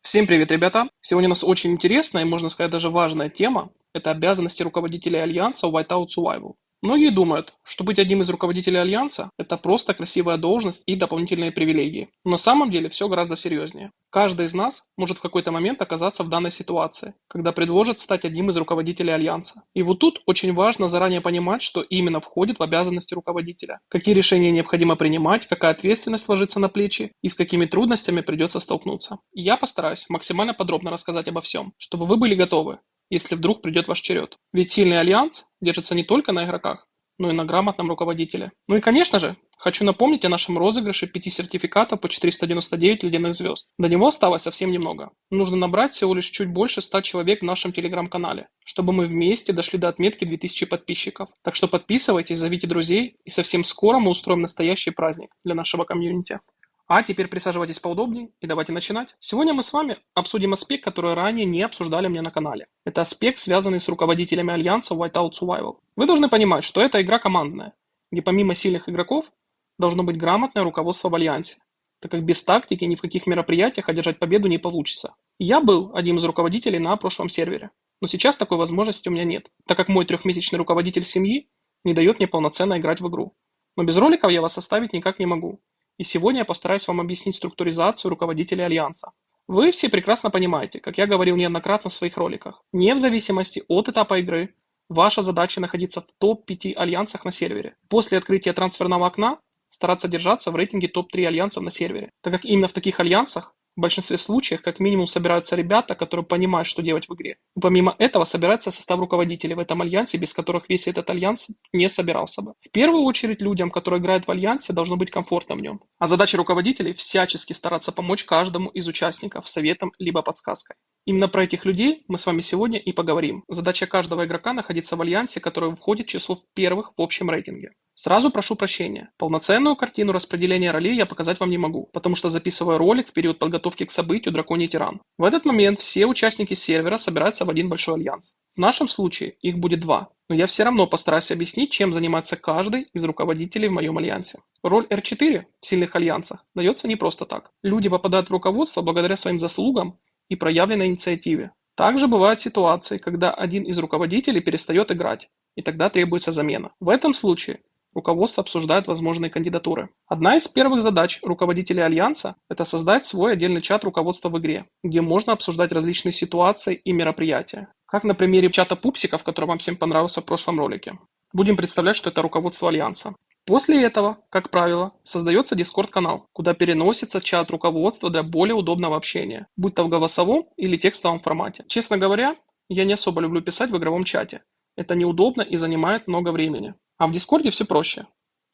Всем привет, ребята! Сегодня у нас очень интересная и, можно сказать, даже важная тема. Это обязанности руководителей Альянса в Whiteout Survival. Многие думают, что быть одним из руководителей Альянса– это просто красивая должность и дополнительные привилегии. Но на самом деле все гораздо серьезнее. Каждый из нас может в какой-то момент оказаться в данной ситуации, когда предложат стать одним из руководителей Альянса. И вот тут очень важно заранее понимать, что именно входит в обязанности руководителя, какие решения необходимо принимать, какая ответственность ложится на плечи и с какими трудностями придется столкнуться. Я постараюсь максимально подробно рассказать обо всем, чтобы вы были готовы, если вдруг придет ваш черед. Ведь сильный альянс держится не только на игроках, но и на грамотном руководителе. Ну и, конечно же, хочу напомнить о нашем розыгрыше 5 сертификатов по 499 ледяных звезд. До него осталось совсем немного. Нужно набрать всего лишь чуть больше 100 человек в нашем телеграм-канале, чтобы мы вместе дошли до отметки 2000 подписчиков. Так что подписывайтесь, зовите друзей, и совсем скоро мы устроим настоящий праздник для нашего комьюнити. А теперь присаживайтесь поудобнее и давайте начинать. Сегодня мы с вами обсудим аспект, который ранее не обсуждали мне на канале. Это аспект, связанный с руководителями Альянса Whiteout Survival. Вы должны понимать, что это игра командная, где помимо сильных игроков должно быть грамотное руководство в Альянсе, так как без тактики ни в каких мероприятиях одержать победу не получится. Я был одним из руководителей на прошлом сервере, но сейчас такой возможности у меня нет, так как мой трехмесячный руководитель семьи не дает мне полноценно играть в игру. Но без роликов я вас оставить никак не могу. И сегодня я постараюсь вам объяснить структуризацию руководителей Альянса. Вы все прекрасно понимаете, как я говорил неоднократно в своих роликах, не в зависимости от этапа игры, ваша задача находиться в топ-5 альянсах на сервере. После открытия трансферного окна стараться держаться в рейтинге топ-3 альянсов на сервере, так как именно в таких альянсах в большинстве случаев как минимум собираются ребята, которые понимают, что делать в игре. И помимо этого собирается состав руководителей в этом альянсе, без которых весь этот альянс не собирался бы. В первую очередь людям, которые играют в альянсе, должно быть комфортно в нем. А задача руководителей всячески стараться помочь каждому из участников советом либо подсказкой. Именно про этих людей мы с вами сегодня и поговорим. Задача каждого игрока находиться в альянсе, который входит в число первых в общем рейтинге. Сразу прошу прощения, полноценную картину распределения ролей я показать вам не могу, потому что записываю ролик в период подготовки к событию Драконий Тиран. В этот момент все участники сервера собираются в один большой альянс. В нашем случае их будет два, но я все равно постараюсь объяснить, чем занимается каждый из руководителей в моем альянсе. Роль R4 в сильных альянсах дается не просто так. Люди попадают в руководство благодаря своим заслугам и проявленной инициативе. Также бывают ситуации, когда один из руководителей перестает играть, и тогда требуется замена. В этом случае руководство обсуждает возможные кандидатуры. Одна из первых задач руководителей Альянса– это создать свой отдельный чат руководства в игре, где можно обсуждать различные ситуации и мероприятия. Как на примере чата пупсиков, который вам всем понравился в прошлом ролике. Будем представлять, что это руководство Альянса. После этого, как правило, создается Discord-канал, куда переносится чат руководства для более удобного общения, будь то в голосовом или текстовом формате. Честно говоря, я не особо люблю писать в игровом чате. Это неудобно и занимает много времени. А в Дискорде все проще.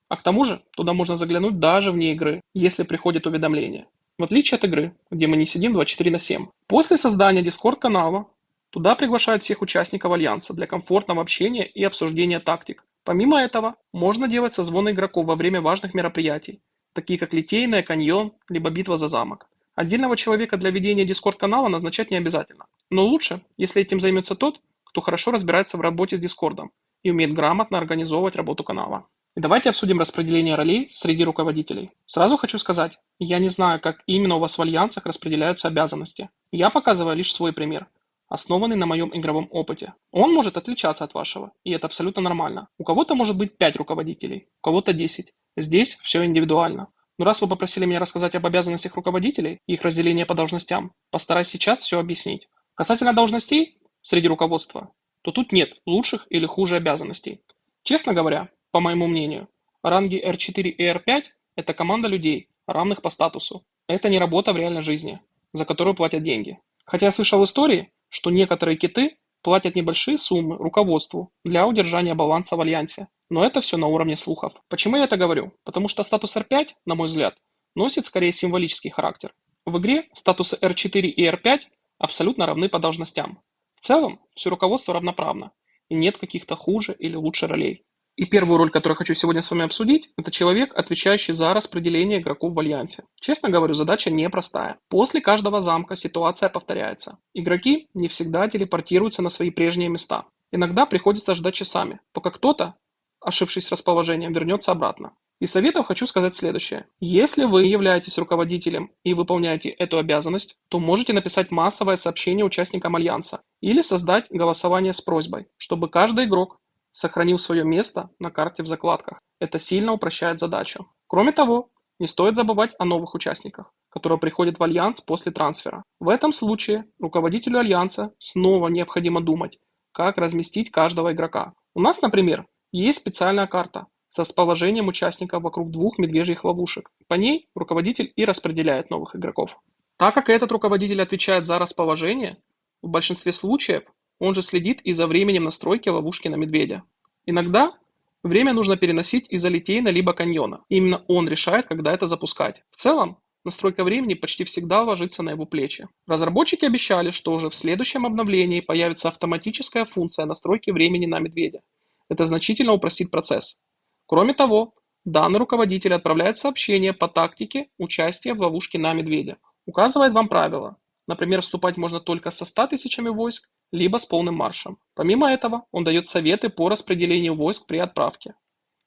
А к тому же, туда можно заглянуть даже вне игры, если приходит уведомление. В отличие от игры, где мы не сидим 24/7. После создания Discord-канала, туда приглашают всех участников Альянса для комфортного общения и обсуждения тактик. Помимо этого, можно делать созвоны игроков во время важных мероприятий, такие как Литейная, Каньон, либо Битва за замок. Отдельного человека для ведения Discord-канала назначать не обязательно. Но лучше, если этим займется тот, кто хорошо разбирается в работе с Дискордом и умеет грамотно организовывать работу канала. И давайте обсудим распределение ролей среди руководителей. Сразу хочу сказать, я не знаю, как именно у вас в альянсах распределяются обязанности. Я показываю лишь свой пример, основанный на моем игровом опыте. Он может отличаться от вашего, и это абсолютно нормально. У кого-то может быть 5 руководителей, у кого-то 10. Здесь все индивидуально. Но раз вы попросили меня рассказать об обязанностях руководителей и их разделении по должностям, постараюсь сейчас все объяснить. Касательно должностей среди руководства, то тут нет лучших или хуже обязанностей. Честно говоря, по моему мнению, ранги R4 и R5– это команда людей, равных по статусу. Это не работа в реальной жизни, за которую платят деньги. Хотя я слышал истории, что некоторые киты платят небольшие суммы руководству для удержания баланса в альянсе. Но это все на уровне слухов. Почему я это говорю? Потому что статус R5, на мой взгляд, носит скорее символический характер. В игре статусы R4 и R5 абсолютно равны по должностям. В целом, все руководство равноправно, и нет каких-то хуже или лучше ролей. И первую роль, которую хочу сегодня с вами обсудить, это человек, отвечающий за распределение игроков в альянсе. Честно говорю, задача непростая. После каждого замка ситуация повторяется. Игроки не всегда телепортируются на свои прежние места. Иногда приходится ждать часами, пока кто-то, ошибшись расположением, вернется обратно. Из советов хочу сказать следующее. Если вы являетесь руководителем и выполняете эту обязанность, то можете написать массовое сообщение участникам Альянса или создать голосование с просьбой, чтобы каждый игрок сохранил свое место на карте в закладках. Это сильно упрощает задачу. Кроме того, не стоит забывать о новых участниках, которые приходят в Альянс после трансфера. В этом случае руководителю Альянса снова необходимо думать, как разместить каждого игрока. У нас, например, есть специальная карта с расположением участников вокруг двух медвежьих ловушек. По ней руководитель и распределяет новых игроков. Так как этот руководитель отвечает за расположение, в большинстве случаев он же следит и за временем настройки ловушки на медведя. Иногда время нужно переносить из-за литейна либо каньона. Именно он решает, когда это запускать. В целом, настройка времени почти всегда ложится на его плечи. Разработчики обещали, что уже в следующем обновлении появится автоматическая функция настройки времени на медведя. Это значительно упростит процесс. Кроме того, данный руководитель отправляет сообщение по тактике участия в ловушке на медведя. Указывает вам правила. Например, вступать можно только со 100 тысячами войск, либо с полным маршем. Помимо этого, он дает советы по распределению войск при отправке.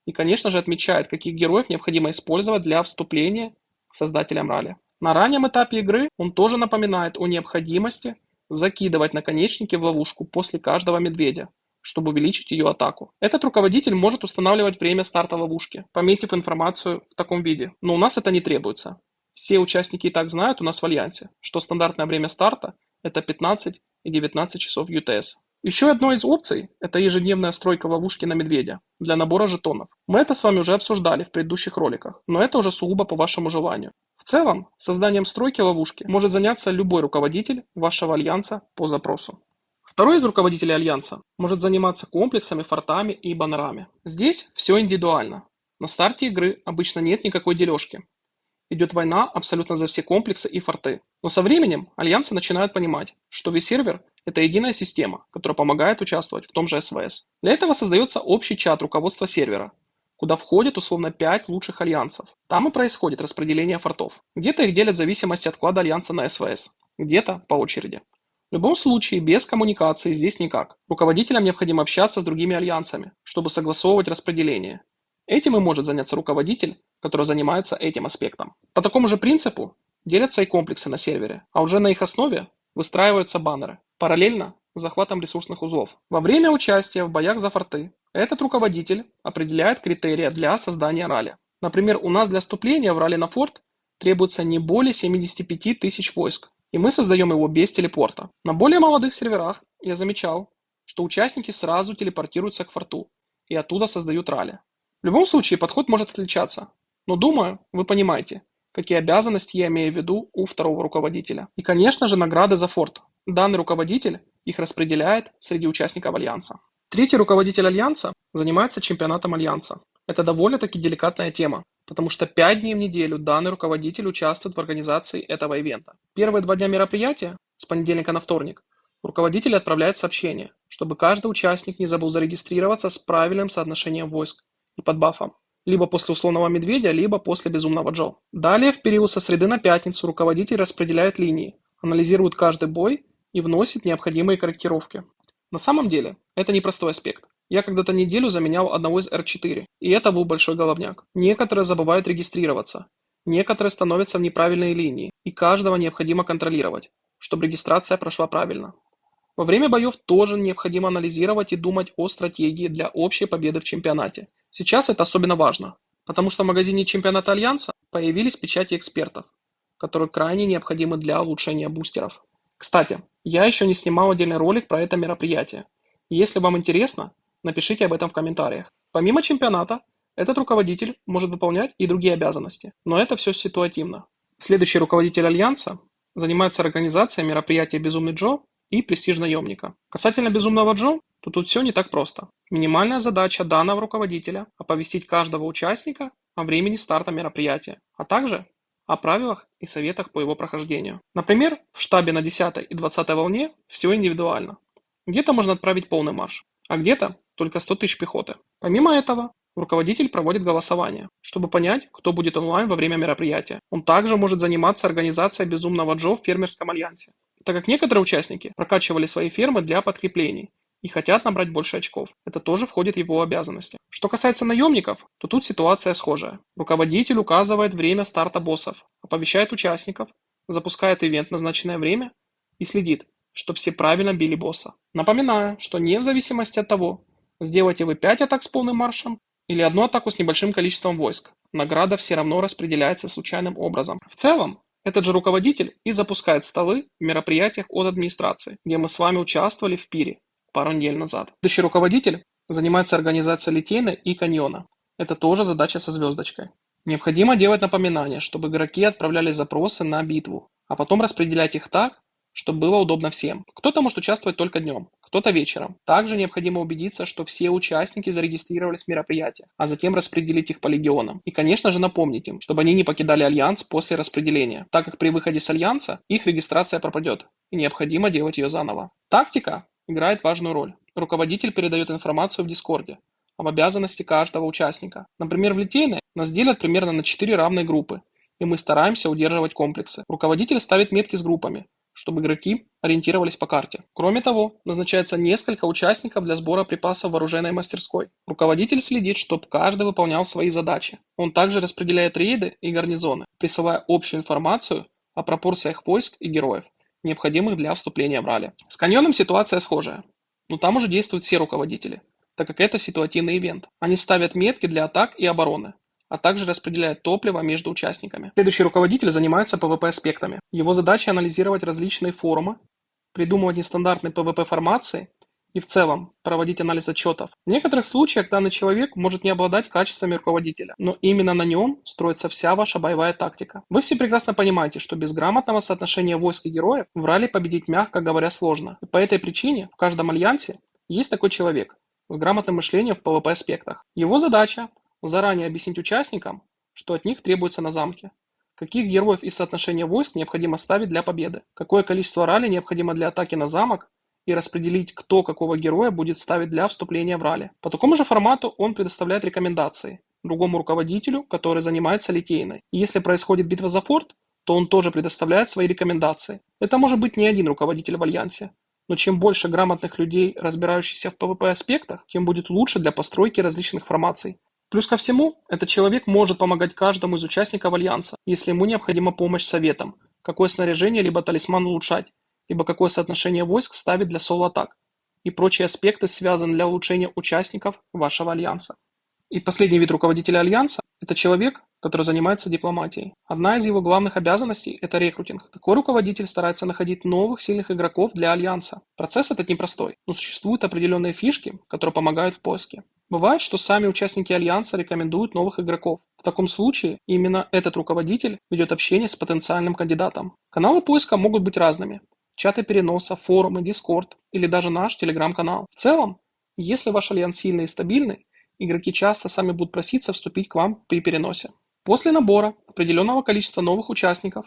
И, конечно же, отмечает, каких героев необходимо использовать для вступления к создателям ралли. На раннем этапе игры он тоже напоминает о необходимости закидывать наконечники в ловушку после каждого медведя, чтобы увеличить ее атаку. Этот руководитель может устанавливать время старта ловушки, пометив информацию в таком виде, но у нас это не требуется. Все участники и так знают у нас в Альянсе, что стандартное время старта – это 15 и 19 часов UTS. Еще одной из опций – это ежедневная стройка ловушки на медведя для набора жетонов. Мы это с вами уже обсуждали в предыдущих роликах, но это уже сугубо по вашему желанию. В целом, созданием стройки ловушки может заняться любой руководитель вашего Альянса по запросу. Второй из руководителей Альянса может заниматься комплексами, фортами и баннерами. Здесь все индивидуально. На старте игры обычно нет никакой дележки. Идет война абсолютно за все комплексы и форты. Но со временем альянсы начинают понимать, что весь сервер – это единая система, которая помогает участвовать в том же СВС. Для этого создается общий чат руководства сервера, куда входят условно 5 лучших альянсов. Там и происходит распределение фортов. Где-то их делят в зависимости от вклада альянса на СВС, где-то по очереди. В любом случае, без коммуникации здесь никак. Руководителям необходимо общаться с другими альянсами, чтобы согласовывать распределение. Этим и может заняться руководитель, который занимается этим аспектом. По такому же принципу делятся и комплексы на сервере, а уже на их основе выстраиваются баннеры, параллельно с захватом ресурсных узлов. Во время участия в боях за форты этот руководитель определяет критерии для создания ралли. Например, у нас для вступления в ралли на форт требуется не более 75 тысяч войск, и мы создаем его без телепорта. На более молодых серверах я замечал, что участники сразу телепортируются к форту и оттуда создают ралли. В любом случае подход может отличаться, но думаю, вы понимаете, какие обязанности я имею в виду у второго руководителя. И, конечно же, награды за форт. Данный руководитель их распределяет среди участников Альянса. Третий руководитель Альянса занимается чемпионатом Альянса. Это довольно-таки деликатная тема, потому что 5 дней в неделю данный руководитель участвует в организации этого ивента. Первые 2 дня мероприятия, с понедельника на вторник, руководитель отправляет сообщение, чтобы каждый участник не забыл зарегистрироваться с правильным соотношением войск и под бафом. Либо после условного медведя, либо после безумного Джо. Далее, в период со среды на пятницу, руководитель распределяет линии, анализирует каждый бой и вносит необходимые корректировки. На самом деле, это непростой аспект. Я когда-то неделю заменял одного из R4, и это был большой головняк. Некоторые забывают регистрироваться, некоторые становятся в неправильные линии, и каждого необходимо контролировать, чтобы регистрация прошла правильно. Во время боев тоже необходимо анализировать и думать о стратегии для общей победы в чемпионате. Сейчас это особенно важно, потому что в магазине чемпионата Альянса появились печати экспертов, которые крайне необходимы для улучшения бустеров. Кстати, я еще не снимал отдельный ролик про это мероприятие. Если вам интересно, напишите об этом в комментариях. Помимо чемпионата, этот руководитель может выполнять и другие обязанности, но это все ситуативно. Следующий руководитель Альянса занимается организацией мероприятия «Безумный Джо» и «Престиж наемника». Касательно «Безумного Джо», то тут все не так просто. Минимальная задача данного руководителя – оповестить каждого участника о времени старта мероприятия, а также о правилах и советах по его прохождению. Например, в штабе на 10 и 20 волне все индивидуально. Где-то можно отправить полный марш, а где-то только 100 тысяч пехоты. Помимо этого, руководитель проводит голосование, чтобы понять, кто будет онлайн во время мероприятия. Он также может заниматься организацией «Безумного Джо» в фермерском альянсе, так как некоторые участники прокачивали свои фермы для подкреплений и хотят набрать больше очков. Это тоже входит в его обязанности. Что касается наемников, то тут ситуация схожая. Руководитель указывает время старта боссов, оповещает участников, запускает ивент в назначенное время и следит, чтобы все правильно били босса. Напоминаю, что не в зависимости от того, сделаете вы 5 атак с полным маршем или одну атаку с небольшим количеством войск, награда все равно распределяется случайным образом. В целом, этот же руководитель и запускает столы в мероприятиях от администрации, где мы с вами участвовали в пире пару недель назад. Следующий руководитель занимается организацией Литейна и каньона. Это тоже задача со звездочкой. Необходимо делать напоминания, чтобы игроки отправляли запросы на битву, а потом распределять их так, чтобы было удобно всем. Кто-то может участвовать только днем, кто-то вечером. Также необходимо убедиться, что все участники зарегистрировались в мероприятиях, а затем распределить их по легионам. И, конечно же, напомнить им, чтобы они не покидали Альянс после распределения, так как при выходе с Альянса их регистрация пропадет, и необходимо делать ее заново. Тактика играет важную роль. Руководитель передает информацию в Дискорде об обязанности каждого участника. Например, в Литейной нас делят примерно на 4 равные группы, и мы стараемся удерживать комплексы. Руководитель ставит метки с группами, чтобы игроки ориентировались по карте. Кроме того, назначается несколько участников для сбора припасов в оружейной мастерской. Руководитель следит, чтобы каждый выполнял свои задачи. Он также распределяет рейды и гарнизоны, присылая общую информацию о пропорциях войск и героев, необходимых для вступления в ралли. С каньоном ситуация схожая, но там уже действуют все руководители, так как это ситуативный ивент. Они ставят метки для атак и обороны, а также распределяет топливо между участниками. Следующий руководитель занимается PvP-аспектами. Его задача анализировать различные форумы, придумывать нестандартные PvP-формации и в целом проводить анализ отчетов. В некоторых случаях данный человек может не обладать качествами руководителя, но именно на нем строится вся ваша боевая тактика. Вы все прекрасно понимаете, что без грамотного соотношения войск и героев в ралли победить, мягко говоря, сложно. И по этой причине в каждом альянсе есть такой человек с грамотным мышлением в PvP-аспектах. Его задача заранее объяснить участникам, что от них требуется на замке, каких героев и соотношение войск необходимо ставить для победы, какое количество ралли необходимо для атаки на замок и распределить, кто какого героя будет ставить для вступления в ралли. По такому же формату он предоставляет рекомендации другому руководителю, который занимается Литейной. И если происходит битва за форт, то он тоже предоставляет свои рекомендации. Это может быть не один руководитель в Альянсе. Но чем больше грамотных людей, разбирающихся в PvP-аспектах, тем будет лучше для постройки различных формаций. Плюс ко всему, этот человек может помогать каждому из участников Альянса, если ему необходима помощь советом, какое снаряжение либо талисман улучшать, либо какое соотношение войск ставить для соло-атак, и прочие аспекты связаны для улучшения участников вашего Альянса. И последний вид руководителя Альянса – это человек, который занимается дипломатией. Одна из его главных обязанностей – это рекрутинг. Такой руководитель старается находить новых сильных игроков для Альянса. Процесс этот непростой, но существуют определенные фишки, которые помогают в поиске. Бывает, что сами участники Альянса рекомендуют новых игроков. В таком случае именно этот руководитель ведет общение с потенциальным кандидатом. Каналы поиска могут быть разными. Чаты переноса, форумы, Дискорд или даже наш Телеграм-канал. В целом, если ваш Альянс сильный и стабильный, игроки часто сами будут проситься вступить к вам при переносе. После набора определенного количества новых участников,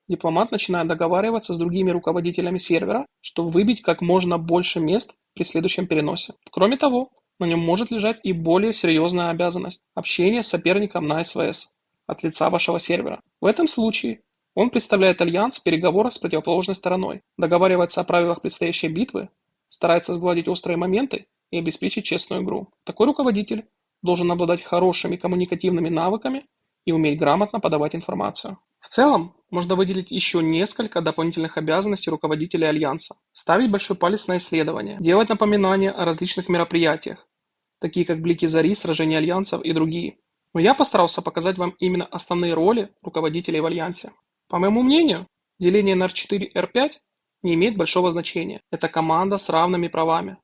дипломат начинает договариваться с другими руководителями сервера, чтобы выбить как можно больше мест при следующем переносе. Кроме того, на нем может лежать и более серьезная обязанность – общение с соперником на СВС от лица вашего сервера. В этом случае он представляет Альянс в переговорах с противоположной стороной, договаривается о правилах предстоящей битвы, старается сгладить острые моменты и обеспечить честную игру. Такой руководитель должен обладать хорошими коммуникативными навыками и уметь грамотно подавать информацию. В целом, можно выделить еще несколько дополнительных обязанностей руководителя Альянса. Ставить большой палец на исследования, делать напоминания о различных мероприятиях, такие как Блики Зари, сражения Альянсов и другие. Но я постарался показать вам именно основные роли руководителей в Альянсе. По моему мнению, деление на R4 и R5 не имеет большого значения. Это команда с равными правами,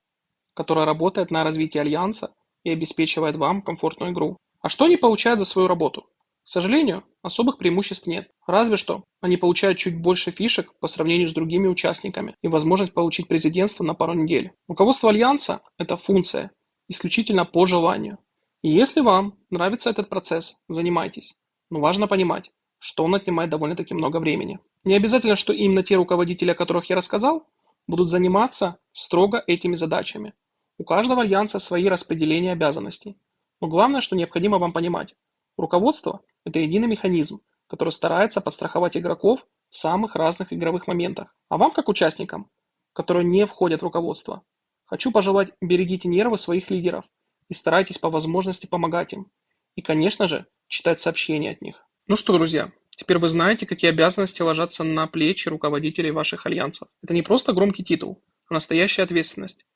которая работает на развитие Альянса и обеспечивает вам комфортную игру. А что они получают за свою работу? К сожалению, особых преимуществ нет. Разве что они получают чуть больше фишек по сравнению с другими участниками и возможность получить президентство на пару недель. Руководство Альянса – это функция, исключительно по желанию. И если вам нравится этот процесс, занимайтесь. Но важно понимать, что он отнимает довольно-таки много времени. Не обязательно, что именно те руководители, о которых я рассказал, будут заниматься строго этими задачами. У каждого альянса свои распределения обязанностей. Но главное, что необходимо вам понимать. Руководство – это единый механизм, который старается подстраховать игроков в самых разных игровых моментах. А вам, как участникам, которые не входят в руководство, Хочу пожелать: берегите нервы своих лидеров и старайтесь по возможности помогать им. И, конечно же, читать сообщения от них. Ну что, друзья, теперь вы знаете, какие обязанности ложатся на плечи руководителей ваших альянсов. Это не просто громкий титул, а настоящая ответственность.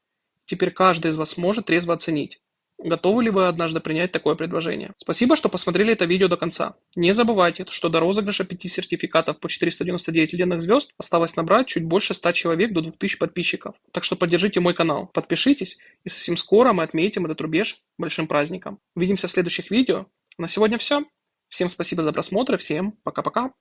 Теперь каждый из вас может трезво оценить, готовы ли вы однажды принять такое предложение. Спасибо, что посмотрели это видео до конца. Не забывайте, что до розыгрыша 5 сертификатов по 499 ледяных звезд осталось набрать чуть больше 100 человек до 2000 подписчиков. Так что поддержите мой канал, подпишитесь, и совсем скоро мы отметим этот рубеж большим праздником. Увидимся в следующих видео. На сегодня все. Всем спасибо за просмотр и всем пока-пока.